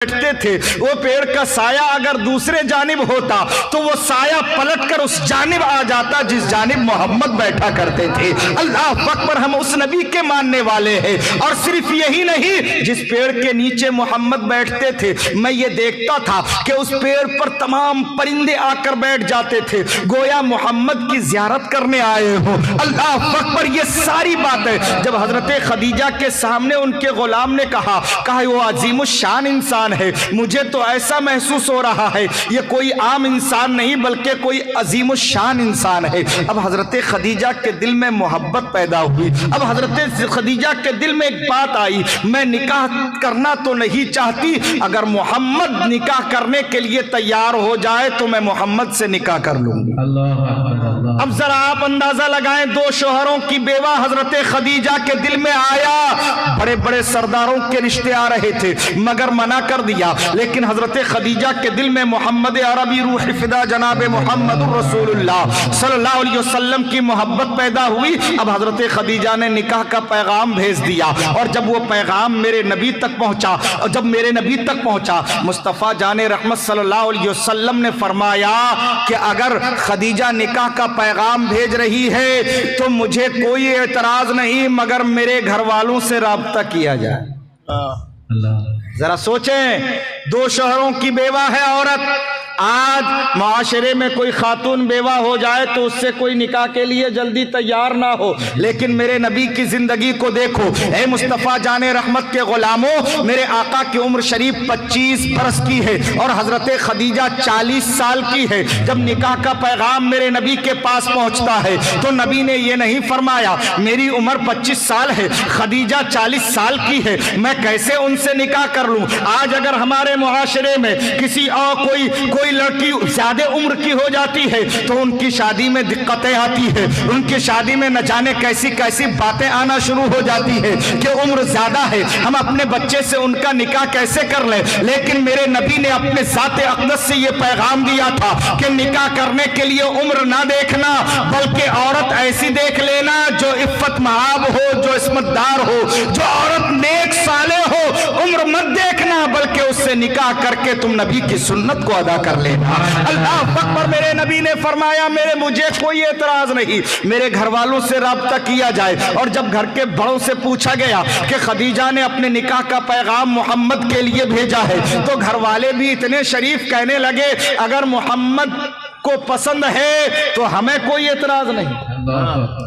बैठते थे, वो पेड़ का साया अगर दूसरे जानिब होता तो वो साया पलटकर उस जानिब आ जाता जिस जानिब मोहम्मद बैठा करते थे। अल्लाह अकबर, हम उस नबी के मानने वाले हैं। और सिर्फ यही नहीं, जिस पेड़ के नीचे मोहम्मद बैठते थे मैं ये देखता था कि उस पेड़ पर तमाम परिंदे आकर बैठ जाते थे, गोया मोहम्मद की जियारत करने आए हो। अल्लाह अकबर, ये सारी बातें जब हजरत खदीजा के सामने उनके गुलाम ने कहा वो अजीमुशान इंसान है, मुझे तो ऐसा महसूस हो रहा है ये कोई आम इंसान नहीं बल्कि कोई अजीमुशान इंसान है। अब हजरत खदीजा के दिल में मोहब्बत पैदा हुई। अब हजरत खदीजा के दिल में एक बात आई, मैं निकाह करना तो नहीं चाहती, अगर मोहम्मद निकाह करने के लिए तैयार हो जाए तो मैं मोहम्मद से निकाह कर लूंगी। अब जरा आप अंदाजा लगाएं, दो शोहरों की बेवा हजरत खदीजा के दिल में आया। बड़े बड़े सरदारों के रिश्ते आ रहे थे मगर मना कर दिया, लेकिन हजरत खदीजा के दिल में मोहम्मद अरबी रूह फिदा जनाब मोहम्मद रसूलुल्लाह सल्लल्लाहु अलैहि वसल्लम की मोहब्बत पैदा हुई। अब हजरत खदीजा ने निकाह का पैगाम भेज दिया और जब वो पैगाम मेरे नबी तक पहुंचा और जब मेरे नबी तक पहुंचा, मुस्तफ़ा जाने रहमत सल्लल्लाहु अलैहि वसल्लम ने फरमाया कि अगर खदीजा निकाह का पैगाम भेज रही है तो मुझे कोई एतराज नहीं मगर मेरे घर वालों से राब्ता किया जाए। जरा सोचें, दो शोहरों की बेवा है औरत। आज मुआशरे में कोई खातून बेवा हो जाए तो उससे कोई निकाह के लिए जल्दी तैयार ना हो, लेकिन मेरे नबी की जिंदगी को देखो। ए मुस्तफ़ा जाने रहमत के गुलामों, मेरे आका की उम्र शरीफ 25 बरस की है और हजरत खदीजा 40 साल की है। जब निकाह का पैगाम मेरे नबी के पास पहुंचता है तो नबी ने ये नहीं फरमाया मेरी उम्र 25 साल है, खदीजा 40 साल की है, मैं कैसे उनसे निकाह कर लूं। आज अगर हमारे मुआशरे में किसी और कोई लड़की ज्यादा उम्र की हो जाती है तो उनकी शादी में दिक्कतें आती है, उनकी शादी में न जाने कैसी कैसी बातें आना शुरू हो जाती है कि उम्र ज्यादा है, हम अपने बच्चे से उनका निकाह कैसे कर लें। लेकिन मेरे नबी ने अपने ज़ाते अक़दस से ये पैगाम दिया था कि निकाह करने के लिए उम्र ना देखना बल्कि औरत ऐसी देख लेना जो इफ़्फ़त महाब हो, जो इस्मतदार हो, जो औरत नेक साले हो। उम्र मत देखना बल्कि उससे निकाह करके तुम नबी की सुन्नत को अदा कर लेना। अल्लाह अकबर, मेरे नबी ने फरमाया मुझे कोई एतराज नहीं, मेरे घर वालों से राब्ता किया जाए। और जब घर के बड़ों से पूछा गया कि खदीजा ने अपने निकाह का पैगाम मोहम्मद के लिए भेजा है तो घर वाले भी इतने शरीफ कहने लगे अगर मोहम्मद को पसंद है तो हमें कोई एतराज नहीं,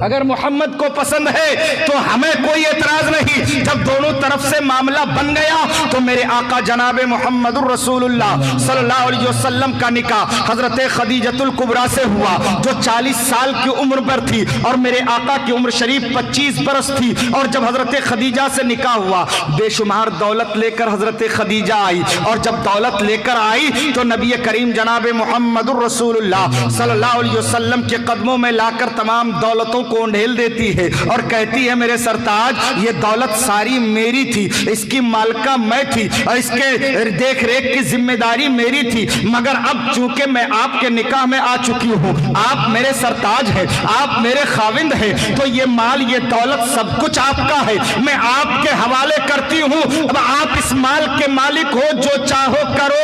अगर मोहम्मद को पसंद है तो हमें कोई एतराज नहीं। जब दोनों तरफ से मामला बन गया तो मेरे आका जनाब मोहम्मद रसूलुल्लाह सल्लल्लाहु अलैहि वसल्लम का निकाह हजरत खदीजतुल कुबरा से हुआ जो 40 साल की उम्र पर थी और मेरे आका की उम्र शरीफ 25 बरस थी। और जब हजरत खदीजा से निकाह हुआ, बेशुमार दौलत लेकर हजरत खदीजा आई और जब दौलत लेकर आई तो नबी करीम जनाब मोहम्मद रसूलुल्लाह सल्लल्लाहु अलैहि वसल्लम के कदमों में लाकर तमाम दौलतों को ढेल देती है और कहती है मेरे सरताज ये दौलत सारी मेरी थी, इसकी मालका मैं थी और इसके देख रेख की जिम्मेदारी मेरी थी, मगर अब चूंकि मैं आपके निकाह में आ चुकी हूँ, आप मेरे सरताज हैं, आप मेरे खाविंद हैं, तो ये माल ये दौलत सब कुछ आपका है, मैं आपके हवाले करती हूँ। अब आप इस माल के मालिक हो, जो चाहो करो।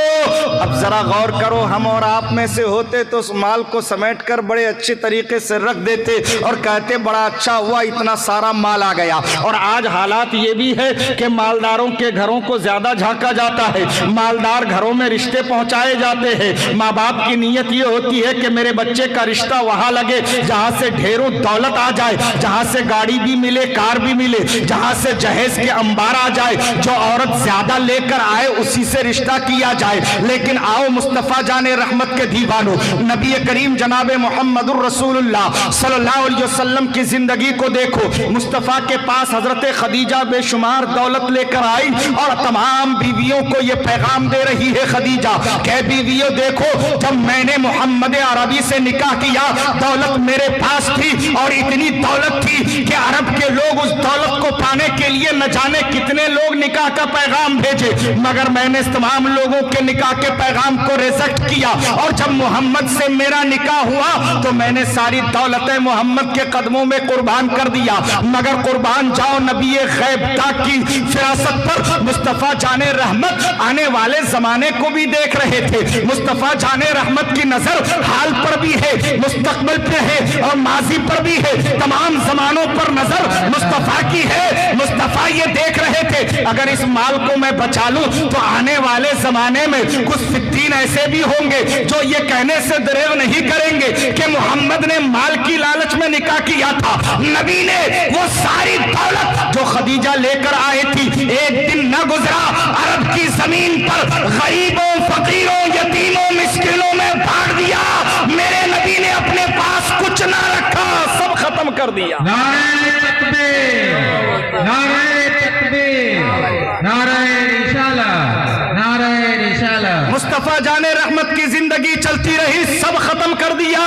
अब जरा गौर करो, हम और आप में से होते तो उस माल को समेट कर बड़े अच्छे तरीके से रख देते और कहते बड़ा अच्छा हुआ इतना सारा माल आ गया। और आज हालात ये भी है कि मालदारों के घरों को ज्यादा झांका जाता है, मालदार घरों में रिश्ते पहुंचाए जाते हैं। माँ बाप की नीयत ये होती है कि मेरे बच्चे का रिश्ता वहां लगे जहां से ढेरों दौलत आ जाए, जहां से गाड़ी भी मिले, कार भी मिले, जहां से जहेज के अंबार आ जाए, जो औरत ज्यादा लेकर आए उसी से रिश्ता किया जाए। लेकिन आओ मुस्तफ़ा जाने रहमत के दीवानों, नबी करीम जनाब मोहम्मद रसूलुल्लाह सल्लल्लाहु अलैहि वसल्लम की जिंदगी को देखो। मुस्तफ़ा के पास हजरत खदीजा बेशुमार दौलत लेकर आई और तमाम बीवियों को यह पैगाम दे रही है खदीजा कि बीवियों देखो, जब मैंने मोहम्मद अरबी से निकाह किया दौलत मेरे पास थी और इतनी दौलत थी कि अरब के लोग उस दौलत को पाने के लिए न जाने कितने लोग निकाह का पैगाम भेजे, मगर मैंने तमाम लोगों के निकाह के पैगाम को रिजेक्ट किया। और जब मोहम्मद से मेरा निकाह हुआ तो मैंने सारी दौलतें محمد کے قدموں میں قربان کر دیا، مگر قربان جاؤ نبی غیب تک کی فراست پر مصطفیٰ جان رحمت آنے والے زمانے کو بھی دیکھ رہے تھے۔ مصطفیٰ جان رحمت کی نظر حال پر بھی ہے، مستقبل پہ ہے اور ماضی پر بھی ہے، تمام زمانوں پر نظر مصطفیٰ کی ہے۔ مصطفیٰ یہ دیکھ رہے تھے اگر اس مال کو میں بچا لوں تو آنے والے زمانے میں کچھ فتین ایسے بھی ہوں گے جو یہ کہنے سے دریغ نہیں کریں گے کہ محمد نے مال کی لالچ میں نکاح کیا تھا۔ نبی نے وہ ساری دولت جو خدیجہ لے کر آئی تھی، ایک دن نہ گزرا عرب کی زمین پر غریبوں، فقیروں، یتیموں، مسکینوں میں بانٹ دیا۔ میرے نبی نے اپنے پاس کچھ نہ رکھا، سب ختم کر دیا۔ نعرہ تکبیر، نعرہ تکبیر، نعرہ رسالت، نعرہ رسالت۔ مصطفیٰ جان رحمت کی زندگی چلتی رہی، سب ختم کر دیا،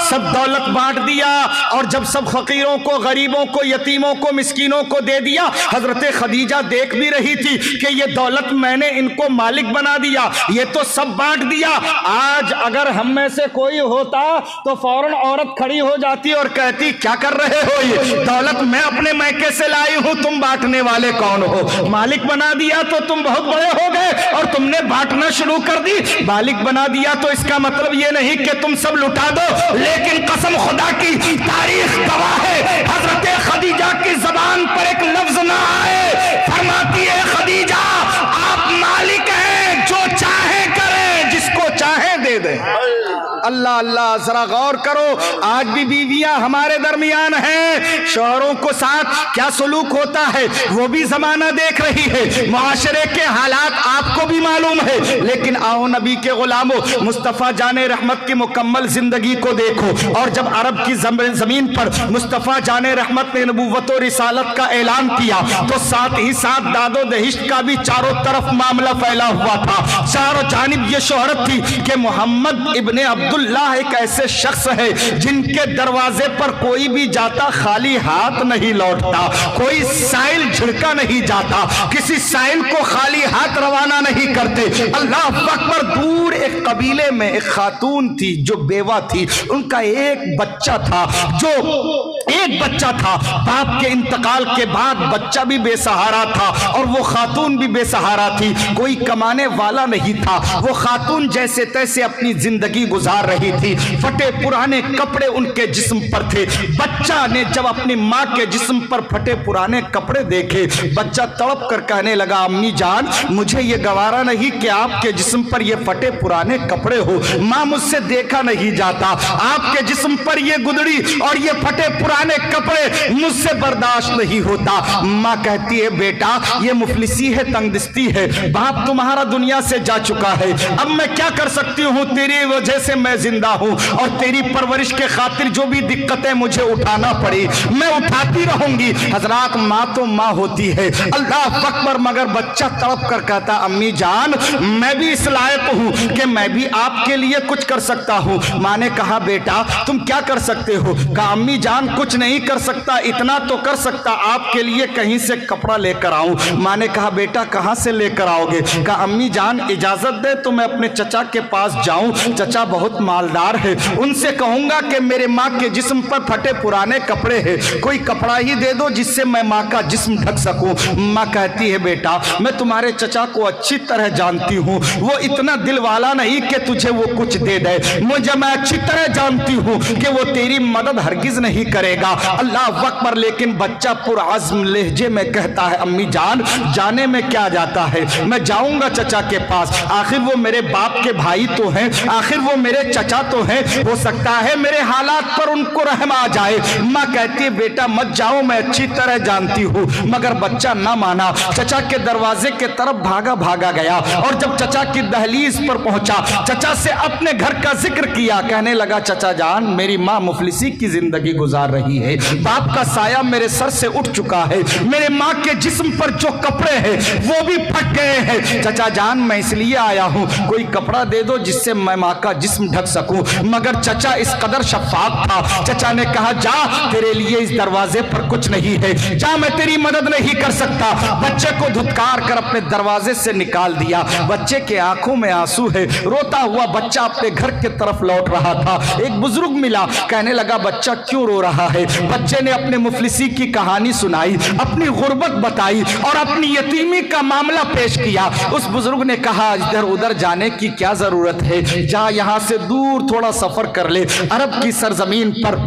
سب دولت بانٹ دیا، اور جب سب فقیروں کو، غریبوں کو، یتیموں کو، مسکینوں کو دے دیا، حضرت خدیجہ دیکھ بھی رہی تھی کہ یہ دولت میں نے ان کو مالک بنا دیا، یہ تو سب بانٹ دیا۔ آج اگر ہم میں سے کوئی ہوتا تو فوراً عورت کھڑی ہو جاتی اور کہتی کیا کر رہے ہو، یہ دولت میں اپنے میکے سے لائی ہوں، تم بانٹنے والے کون ہو؟ مالک بنا دیا تو تم بہت بڑے ہو گئے اور تم نے بانٹنا شروع کر دی۔ مالک بنا دیا تو اس کا مطلب یہ نہیں کہ تم سب لٹا دو، لیکن قسم خدا کی تاریخ گواہ ہے، حضرت خدیجہ کی زبان پر ایک لفظ نہ آئے، فرماتی ہے خدیجہ آپ مالک ہیں، جو چاہے کریں، جس کو چاہے دے دیں۔ اللہ اللہ، ذرا غور کرو، آج بھی بیویاں ہمارے درمیان ہیں، شوہروں کو ساتھ کیا سلوک ہوتا ہے وہ بھی زمانہ دیکھ رہی ہے، معاشرے کے حالات آپ کو بھی معلوم ہے، لیکن آؤ نبی کے غلاموں، مصطفیٰ جان رحمت کی مکمل زندگی کو دیکھو، اور جب عرب کی زمین پر مصطفیٰ جان رحمت نے نبوت و رسالت کا اعلان کیا تو ساتھ ہی ساتھ داد و دہشت کا بھی چاروں طرف معاملہ پھیلا ہوا تھا۔ چاروں جانب یہ شہرت تھی کہ محمد ابن عبداللہ ایک ایسے شخص ہے جن کے دروازے پر کوئی بھی جاتا خالی ہاتھ نہیں لوٹتا، کوئی سائل جھڑکا نہیں جاتا، کسی سائل کو خالی ہاتھ روانہ نہیں کرتے۔ اللہ اکبر۔ دور ایک قبیلے میں ایک خاتون تھی جو بیوہ تھی، ان کا ایک بچہ تھا، باپ کے انتقال کے بعد بچہ بھی بے سہارا تھا اور وہ خاتون بھی بے سہارا تھی، کوئی کمانے والا نہیں تھا، وہ خاتون جیسے تیسے اپنی زندگی گزار رہی تھی، پھٹے پرانے کپڑے ان کے جسم پر تھے۔ بچہ نے جب اپنی ماں کے جسم پر پھٹے پرانے کپڑے دیکھے، بچہ تڑپ کر کہنے لگا امی جان مجھے یہ گوارا نہیں کہ آپ کے جسم پر یہ پھٹے پرانے کپڑے ہو، ماں مجھ سے دیکھا نہیں جاتا، آپ کے جسم پر یہ گدڑی اور یہ پھٹے پرانے کپڑے مجھ سے برداشت نہیں ہوتا۔ ماں کہتی ہے بیٹا یہ مفلسی ہے، تنگ دستی ہے، باپ تمہارا دنیا سے جا چکا ہے، اب میں کیا کر سکتی ہوں، تیری وجہ سے میں زندہ ہوں اور تیری پرورش کے خاطر جو بھی دقتیں مجھے اٹھانا پڑی میں اٹھاتی رہوں گی۔ حضرات ماں تو ماں ہوتی ہے، اللہ اکبر، مگر بچہ تڑپ کر کہتا امی جان میں بھی اس لائق ہوں کہ میں بھی آپ کے لیے کچھ کر سکتا ہوں۔ ماں نے کہا بیٹا تم کیا کر سکتے ہو؟ کہا امی جان کچھ نہیں کر سکتا، اتنا تو کر سکتا آپ کے لیے کہیں سے کپڑا لے کر آؤں۔ ماں نے کہا بیٹا کہاں سے لے کر آؤ گے؟ کہا امی جان اجازت دے تو میں اپنے چچا کے پاس جاؤں، چچا بہت مالدار ہے، ان سے کہوں گا کہ میرے ماں کے جسم پر پھٹے پرانے کپڑے ہیں، کوئی کپڑا ہی دے دو جس سے میں ماں کا جسم ڈھک سکوں۔ ماں کہتی ہے بیٹا میں تمہارے چچا کو اچھی طرح جانتی ہوں، وہ اتنا دل والا نہیں کہ تجھے وہ کچھ دے دے، میں اچھی طرح جانتی ہوں کہ وہ تیری مدد ہرگز نہیں کرے گا۔ اللہ اکبر، لیکن بچہ پرعزم لہجے میں کہتا ہے امی جان جانے میں کیا جاتا ہے، میں جاؤں گا چچا کے پاس، آخر وہ میرے باپ کے بھائی تو ہیں، آخر وہ میرے چچا تو ہیں، ہو سکتا ہے میرے حالات پر ان کو رحم آ جائے۔ ماں کہتی ہے بیٹا مت جاؤ، میں اچھی طرح جانتی ہوں، مگر بچہ نہ مانا، چچا کے دروازے کے طرف بھاگا گیا، اور جب چچا کی دہلیز پر پہنچا چچا سے اپنے گھر کا ذکر کیا، کہنے لگا چچا جان میری ماں مفلسی کی زندگی گزار रही है। बाप का साया मेरे सर से उठ चुका है, मेरे माँ के जिस्म पर जो कपड़े हैं वो भी फट गए हैं। चचा जान मैं इसलिए आया हूँ, कोई कपड़ा दे दो जिससे मैं माँ का जिस्म ढक सकूं। मगर चचा इस कदर शफाफ था, चचा ने कहा जा तेरे लिए इस दरवाजे पर कुछ नहीं है, जा मैं तेरी मदद नहीं कर सकता। बच्चे को धुतकार कर अपने दरवाजे से निकाल दिया। बच्चे के आंखों में आंसू है, रोता हुआ बच्चा अपने घर की तरफ लौट रहा था। एक बुजुर्ग मिला, कहने लगा बच्चा क्यों रो रहा है। बच्चे ने अपने मुफलिसी की कहानी सुनाई, अपनी गुर्बत बताई और अपनी यतीमी का मामला पेश किया। उस बुजुर्ग ने कहा इधर उधर जाने की क्या जरूरत है, जा यहाँ से दूर थोड़ा सफर कर ले। अरब की सरजमीन पर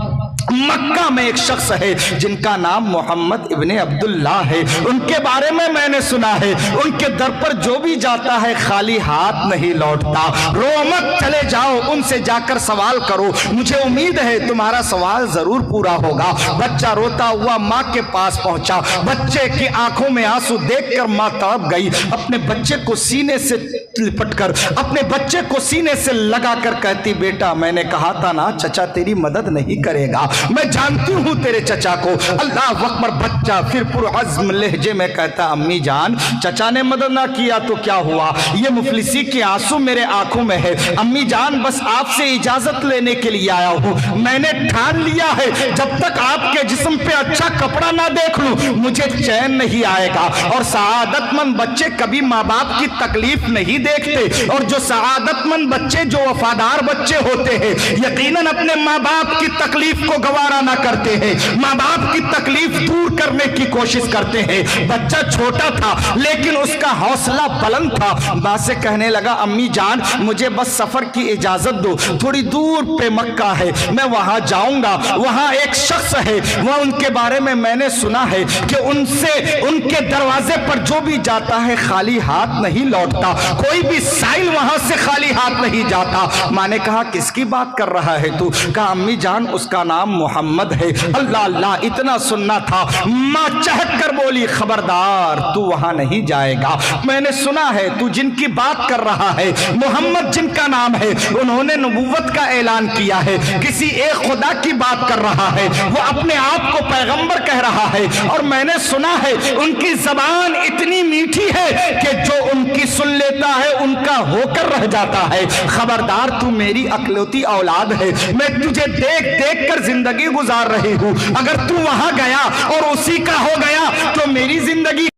मक्का में एक शख्स है जिनका नाम मोहम्मद इब्ने अब्दुल्ला है, उनके बारे में मैंने सुना है, उनके दर पर जो भी जाता है खाली हाथ नहीं लौटता। रो मत, चले जाओ उनसे जाकर सवाल करो, मुझे उम्मीद है तुम्हारा सवाल जरूर पूरा होगा। बच्चा रोता हुआ माँ के पास पहुंचा, बच्चे की आंखों में आंसू देखकर माँ तड़प गई। अपने बच्चे को सीने से लिपटकर अपने बच्चे को सीने से लगाकर कहती बेटा मैंने कहा था ना चचा तेरी मदद नहीं करेगा, मैं जानती हूं तेरे चचा को। अल्लाह अकबर। बच्चा फिर पुरअज़्म लहजे में कहता अम्मी जान चचा ने मदद ना किया तो क्या हुआ, ये मुफलिसी के आंसू मेरे आंखों में है। अम्मी जान बस आपसे इजाजत लेने के लिए आया हूं, मैंने ठान लिया है जब तक आपके जिस्म पे अच्छा कपड़ा ना देख लूं मुझे चैन नहीं आएगा। और सआदतमंद बच्चे कभी माँ बाप की तकलीफ नहीं देखते, और जो सआदतमंद बच्चे जो वफादार बच्चे होते हैं यकीनन अपने माँ बाप की तकलीफ को गवारा ना करते हैं, माँ बाप की तकलीफ दूर करने की कोशिश करते हैं। बच्चा छोटा था लेकिन उसका हौसला बुलंद था। माँ से कहने लगा अम्मी जान मुझे बस सफर की इजाजत दो, थोड़ी दूर पे मक्का है मैं वहां जाऊंगा, वहां एक शख्स है वह उनके बारे में मैंने सुना है कि उनसे उनके दरवाजे पर जो भी जाता है खाली हाथ नहीं लौटता, कोई भी साइल वहां से खाली हाथ नहीं जाता। माँ ने कहा किसकी बात कर रहा है तू? कहा अम्मी जान उसका नाम मोहम्मद है। अल्लाह अल्लाह इतना सुनना था। माँ चहक कर बोली खबरदार तू वहां नहीं जाएगा, मैंने सुना है तू जिनकी बात कर रहा है मोहम्मद जिनका नाम है उन्होंने नबूवत का ऐलान किया है, किसी एक खुदा की बात कर रहा है, वो अपने आप को पैगंबर कह रहा है और मैंने सुना है उनकी जबान इतनी मीठी है कि जो उनकी सुन लेता है उनका होकर रह जाता है। खबरदार तू मेरी अकलौती औलाद है, मैं तुझे देख देख कर जिंदगी गुजार रही हूं, अगर तू वहां गया और उसी का हो गया तो मेरी जिंदगी